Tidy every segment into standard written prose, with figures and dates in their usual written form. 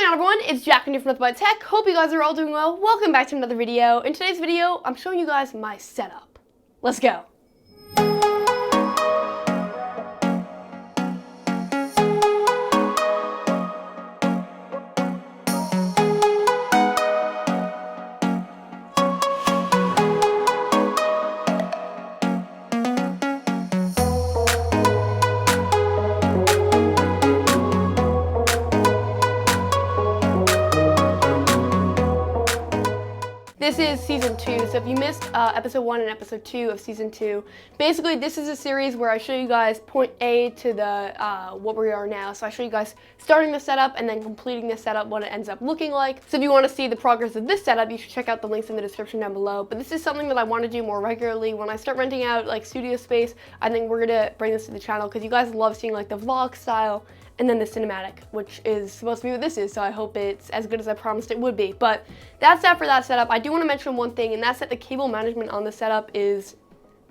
on everyone, it's Jack and you're from Nothing But Tech. Hope you guys are all doing well. Welcome back to another video. In today's video, I'm showing you guys my setup. Let's go. This is season 2, so if you missed episode 1 and episode 2 of season 2, basically this is a series where I show you guys point A to the what we are now. So I show you guys starting the setup and then completing the setup, what it ends up looking like. So if you want to see the progress of this setup, you should check out the links in the description down below. But this is something that I want to do more regularly. When I start renting out like studio space, I think we're gonna bring this to the channel because you guys love seeing like the vlog style and then the cinematic, which is supposed to be what this is, so I hope it's as good as I promised it would be. But that's that for that setup. I do want to mention one thing, and that's that the cable management on the setup is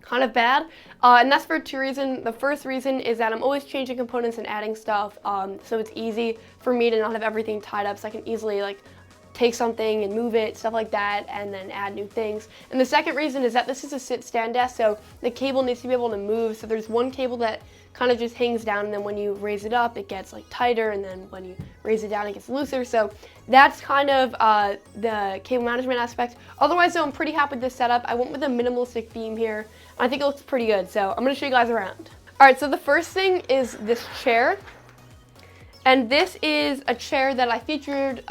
kind of bad, and that's for 2 reasons. The first reason is that I'm always changing components and adding stuff, so it's easy for me to not have everything tied up, so I can easily like take something and move it, stuff like that, and then add new things. And the second reason is that this is a sit-stand desk, so the cable needs to be able to move. So there's one cable that kind of just hangs down, and then when you raise it up, it gets like tighter, and then when you raise it down, it gets looser. So that's kind of the cable management aspect. Otherwise, though, I'm pretty happy with this setup. I went with a minimalistic theme here. I think it looks pretty good, so I'm gonna show you guys around. All right, so the first thing is this chair, and this is a chair that I featured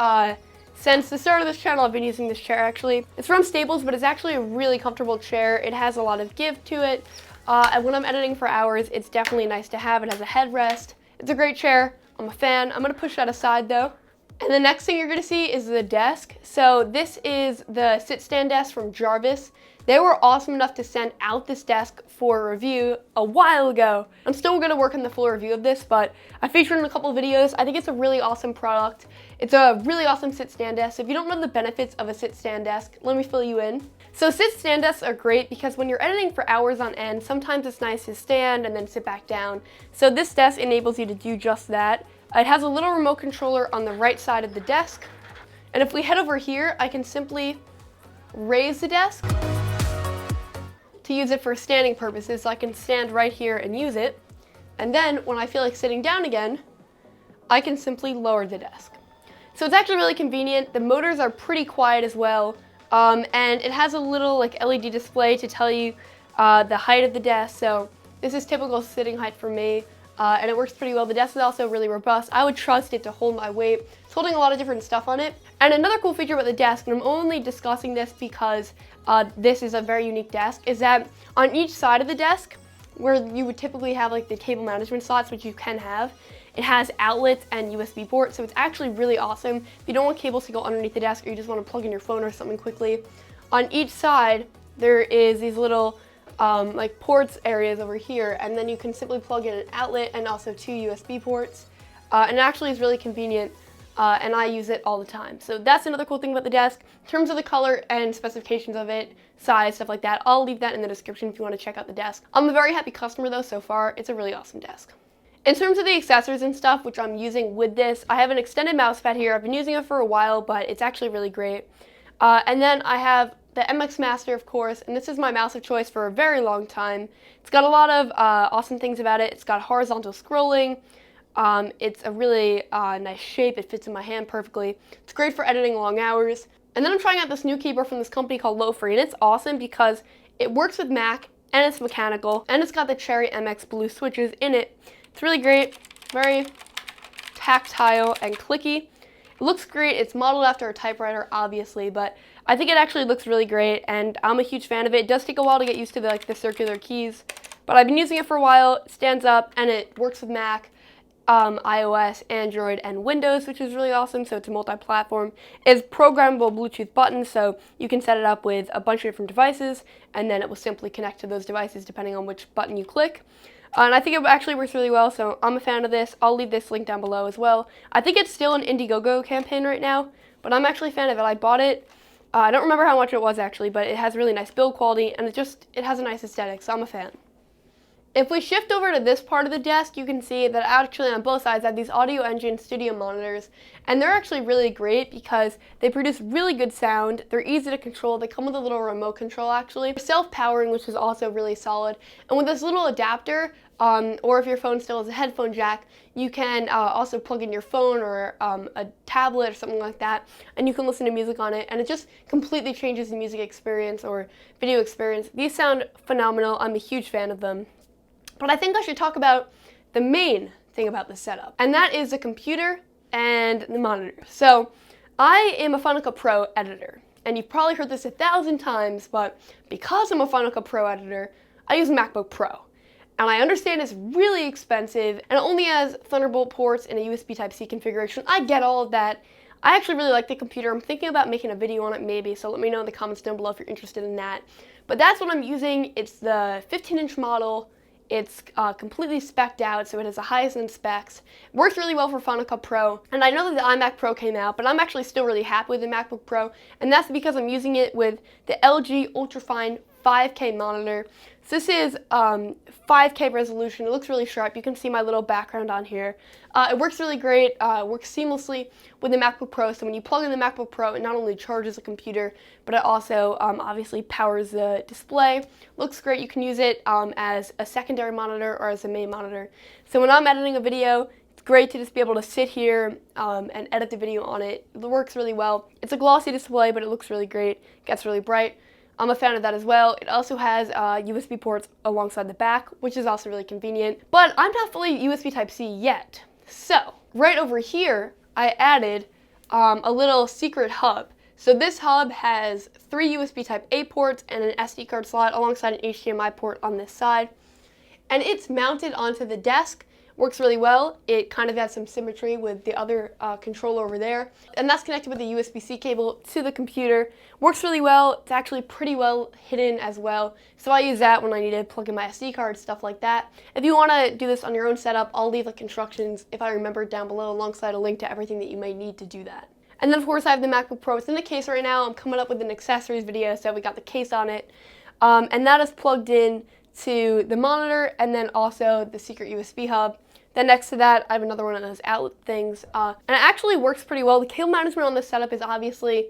since the start of this channel. I've been using this chair actually. It's from Staples, but it's actually a really comfortable chair. It has a lot of give to it. And when I'm editing for hours, it's definitely nice to have. It has a headrest. It's a great chair. I'm a fan. I'm gonna push that aside though. And the next thing you're gonna see is the desk. So this is the sit-stand desk from Jarvis. They were awesome enough to send out this desk for a review a while ago. I'm still gonna work on the full review of this, but I featured in a couple of videos. I think it's a really awesome product. It's a really awesome sit-stand desk. So if you don't know the benefits of a sit-stand desk, let me fill you in. So sit-stand desks are great because when you're editing for hours on end, sometimes it's nice to stand and then sit back down. So this desk enables you to do just that. It has a little remote controller on the right side of the desk. And if we head over here, I can simply raise the desk to use it for standing purposes. So I can stand right here and use it. And then when I feel like sitting down again, I can simply lower the desk. So it's actually really convenient. The motors are pretty quiet as well. And it has a little like LED display to tell you the height of the desk. So this is typical sitting height for me, and it works pretty well. The desk is also really robust. I would trust it to hold my weight. It's holding a lot of different stuff on it. And another cool feature about the desk, and I'm only discussing this because this is a very unique desk, is that on each side of the desk, where you would typically have like the cable management slots, which you can have, it has outlets and USB ports, so it's actually really awesome. If you don't want cables to go underneath the desk or you just want to plug in your phone or something quickly, on each side there is these little like ports areas over here, and then you can simply plug in an outlet and also 2 USB ports. And it actually is really convenient, and I use it all the time. So that's another cool thing about the desk. In terms of the color and specifications of it, size, stuff like that, I'll leave that in the description if you want to check out the desk. I'm a very happy customer though so far. It's a really awesome desk. In terms of the accessories and stuff, which I'm using with this, I have an extended mouse pad here. I've been using it for a while, but it's actually really great. And then I have the MX Master, of course, and this is my mouse of choice for a very long time. It's got a lot of awesome things about it. It's got horizontal scrolling. It's a really nice shape. It fits in my hand perfectly. It's great for editing long hours. And then I'm trying out this new keyboard from this company called Lo-Free, and it's awesome because it works with Mac, and it's mechanical, and it's got the Cherry MX Blue switches in it. It's really great, very tactile and clicky. It looks great. It's modeled after a typewriter, obviously, but I think it actually looks really great, and I'm a huge fan of it. It does take a while to get used to the circular keys, but I've been using it for a while. It stands up, and it works with Mac, iOS, Android, and Windows, which is really awesome. So it's a multi-platform. It's programmable Bluetooth buttons, so you can set it up with a bunch of different devices, and then it will simply connect to those devices depending on which button you click. And I think it actually works really well, so I'm a fan of this. I'll leave this link down below as well. I think it's still an Indiegogo campaign right now, but I'm actually a fan of it. I bought it. I don't remember how much it was actually, but it has really nice build quality, and it has a nice aesthetic, so I'm a fan. If we shift over to this part of the desk, you can see that actually on both sides I have these Audio Engine studio monitors, and they're actually really great because they produce really good sound. They're easy to control. They come with a little remote control actually. They're self-powering, which is also really solid. And with this little adapter, or if your phone still has a headphone jack, you can also plug in your phone or a tablet or something like that, and you can listen to music on it, and it just completely changes the music experience or video experience. These sound phenomenal. I'm a huge fan of them. But I think I should talk about the main thing about the setup, and that is the computer and the monitor. So I am a Final Cut Pro editor, and you've probably heard this 1,000 times, but because I'm a Final Cut Pro editor, I use a MacBook Pro. And I understand it's really expensive, and it only has Thunderbolt ports and a USB Type-C configuration. I get all of that. I actually really like the computer. I'm thinking about making a video on it maybe, so let me know in the comments down below if you're interested in that. But that's what I'm using. It's the 15-inch model. It's completely spec'd out, so it has the highest end specs. It works really well for Final Cut Pro, and I know that the iMac Pro came out, but I'm actually still really happy with the MacBook Pro, and that's because I'm using it with the LG Ultrafine 5K monitor. So this is 5K resolution. It looks really sharp. You can see my little background on here. It works really great. It works seamlessly with the MacBook Pro. So when you plug in the MacBook Pro, it not only charges the computer, but it also obviously powers the display. Looks great. You can use it as a secondary monitor or as a main monitor. So when I'm editing a video, it's great to just be able to sit here and edit the video on it. It works really well. It's a glossy display, but it looks really great. It gets really bright. I'm a fan of that as well. It also has USB ports alongside the back, which is also really convenient. But I'm not fully USB Type-C yet. So right over here, I added a little secret hub. So this hub has 3 USB Type-A ports and an SD card slot alongside an HDMI port on this side. And it's mounted onto the desk. Works really well. It kind of has some symmetry with the other controller over there. And that's connected with the USB-C cable to the computer. Works really well. It's actually pretty well hidden as well. So I use that when I need to plug in my SD card, stuff like that. If you want to do this on your own setup, I'll leave like instructions, if I remember, down below alongside a link to everything that you may need to do that. And then of course I have the MacBook Pro. It's in the case right now. I'm coming up with an accessories video, so we got the case on it. And that is plugged in to the monitor and then also the secret USB hub. Then next to that, I have another one of those outlet things, and it actually works pretty well. The cable management on this setup is obviously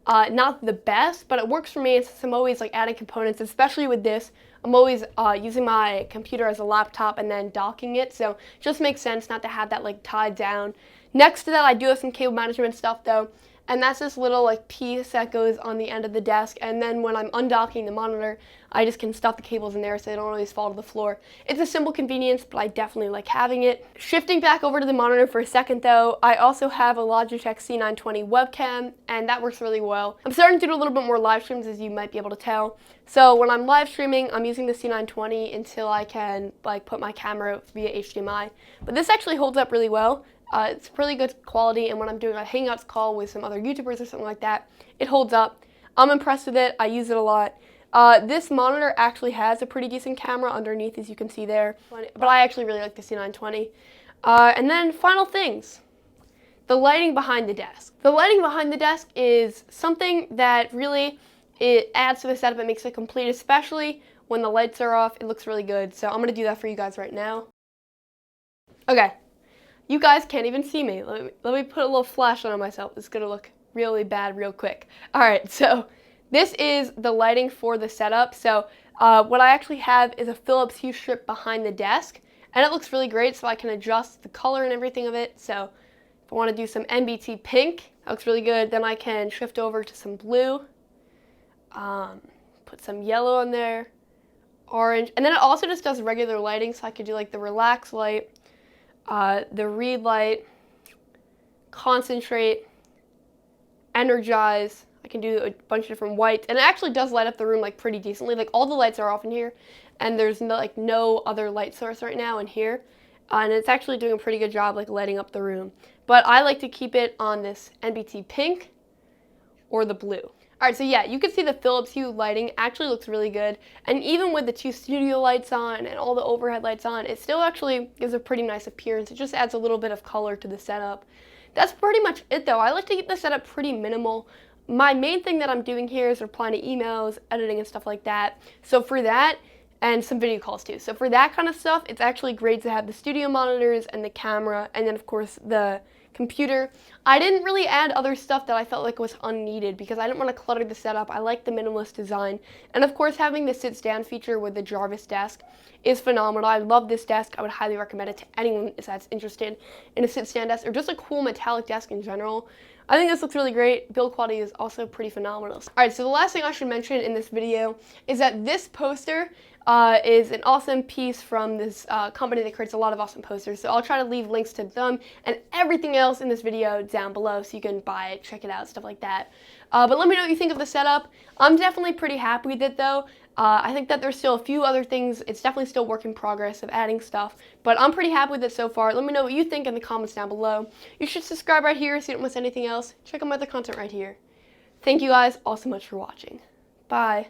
not the best, but it works for me since I'm always like adding components, especially with this. I'm always using my computer as a laptop and then docking it, so it just makes sense not to have that like tied down. Next to that, I do have some cable management stuff though, and that's this little like piece that goes on the end of the desk, and then when I'm undocking the monitor, I just can stuff the cables in there so they don't always fall to the floor. It's a simple convenience, but I definitely like having it. Shifting back over to the monitor for a second though, I also have a Logitech C920 webcam, and that works really well. I'm starting to do a little bit more live streams, as you might be able to tell. So when I'm live streaming, I'm using the C920 until I can like put my camera via HDMI. But this actually holds up really well. It's really good quality, and when I'm doing a Hangouts call with some other YouTubers or something like that, it holds up. I'm impressed with it. I use it a lot. This monitor actually has a pretty decent camera underneath, as you can see there, but I actually really like the C920. And then final things, the lighting behind the desk. The lighting behind the desk is something that really it adds to the setup and makes it complete, especially when the lights are off. It looks really good, so I'm going to do that for you guys right now. Okay. You guys can't even see me. Let me put a little flashlight on myself. It's going to look really bad real quick. Alright, so this is the lighting for the setup. So what I actually have is a Philips Hue strip behind the desk, and it looks really great, so I can adjust the color and everything of it. So if I want to do some NBT pink, that looks really good. Then I can shift over to some blue, put some yellow on there, orange, and then it also just does regular lighting, so I could do like the relax light, the read light, concentrate, energize. I can do a bunch of different whites, and it actually does light up the room like pretty decently. Like all the lights are off in here, and there's no other light source right now in here, and it's actually doing a pretty good job like lighting up the room. But I like to keep it on this NBT pink or the blue. Alright, so yeah, you can see the Philips Hue lighting actually looks really good, and even with the 2 studio lights on and all the overhead lights on, it still actually gives a pretty nice appearance. It just adds a little bit of color to the setup. That's pretty much it though. I like to keep the setup pretty minimal. My main thing that I'm doing here is replying to emails, editing, and stuff like that. So for that, and some video calls too. So for that kind of stuff, it's actually great to have the studio monitors and the camera, and then of course the computer. I didn't really add other stuff that I felt like was unneeded because I didn't want to clutter the setup. I like the minimalist design. And of course, having the sit-stand feature with the Jarvis desk is phenomenal. I love this desk. I would highly recommend it to anyone that's interested in a sit-stand desk or just a cool metallic desk in general. I think this looks really great. Build quality is also pretty phenomenal. Alright, so the last thing I should mention in this video is that this poster is an awesome piece from this company that creates a lot of awesome posters. So I'll try to leave links to them and everything else in this video down below so you can buy it, check it out, stuff like that. But let me know what you think of the setup. I'm definitely pretty happy with it though. I think that there's still a few other things. It's definitely still work in progress of adding stuff, but I'm pretty happy with it so far. Let me know what you think in the comments down below. You should subscribe right here so you don't miss anything else. Check out my other content right here. Thank you guys all so much for watching. Bye.